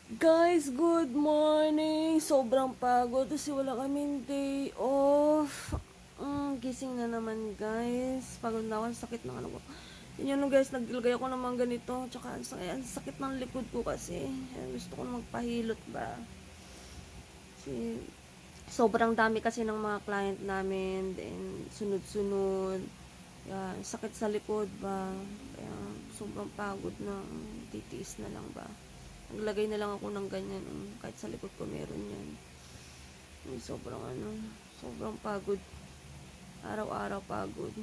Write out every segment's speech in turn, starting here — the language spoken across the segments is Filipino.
Guys, good morning! Sobrang pagod kasi wala kaming day off. Gising na naman guys. Pagod na ako, sakit ng ano ko. Yun guys, naglagay ako naman ganito. Tsaka ang sakit ng likod ko kasi. Gusto ko magpahilot ba. Kasi sobrang dami kasi ng mga client namin. Then sunod-sunod. Yan, sakit sa likod ba. Kaya sobrang pagod na. Titiis na lang ba. Naglagay na lang ako ng ganyan. Kahit sa likod ko meron yan. Sobrang pagod. Araw-araw pagod.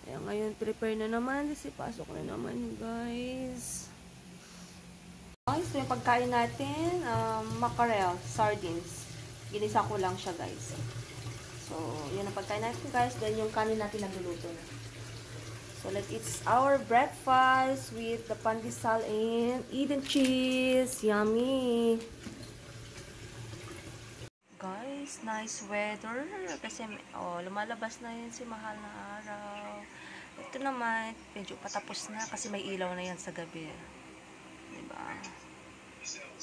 Kaya ngayon, prepare na naman. Kasi pasok na naman, guys. Guys, ito yung pagkain natin. Mackerel, sardines. Ginisa ko lang siya, guys. So, yun ang pagkain natin, guys. Then, yung kanin natin nagluluto na. So, it's our breakfast with the pandesal and Eden cheese. Yummy! Guys, nice weather. Kasi, lumalabas na yun si mahal na araw. Ito naman, medyo patapos na kasi may ilaw na yan sa gabi. Diba?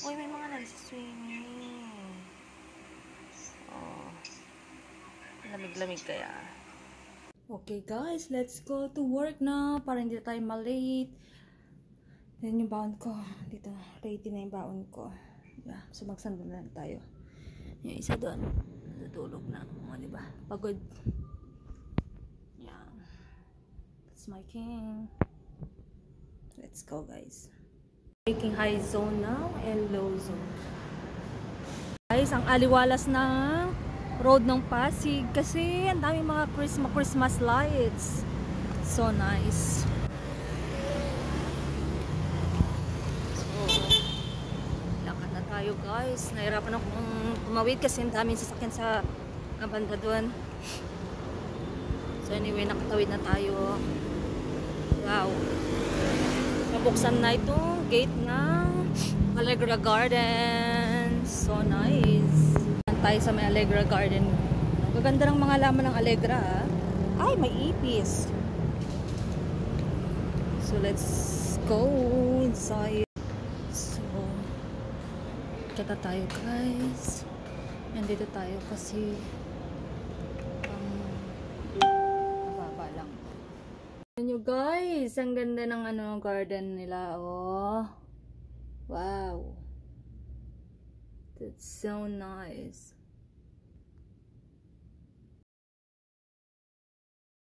Uy, may mga nagsiswimming. Lamig-lamig kaya. Okay guys, let's go to work na para hindi tayo malate. Then yung baon ko, dito, ready na yung baon ko. Yeah, so magsando na lang tayo. Yung isa doon, natulog na. Diba? Pagod. Yeah. That's my king. Let's go guys. Making high zone now and low zone. Guys, ang aliwalas na road ng Pasig kasi ang daming mga Christmas lights. So nice. So, lakad na tayo guys. Nahirapan akong tumawid kasi ang daming sasakyan sa banda doon. So anyway, nakatawid na tayo. Wow. Nabuksan na itong gate ng Allegra Gardens. So nice. Tayo sa may Allegra Garden. Gaganda ng mga laman ng Allegra, ha? Ay, may ipis. So, let's go inside. So, kita tayo, guys. Nandito tayo kasi mababa lang. Tignan nyo, guys. Ang ganda ng garden nila, oh. Wow. That's so nice.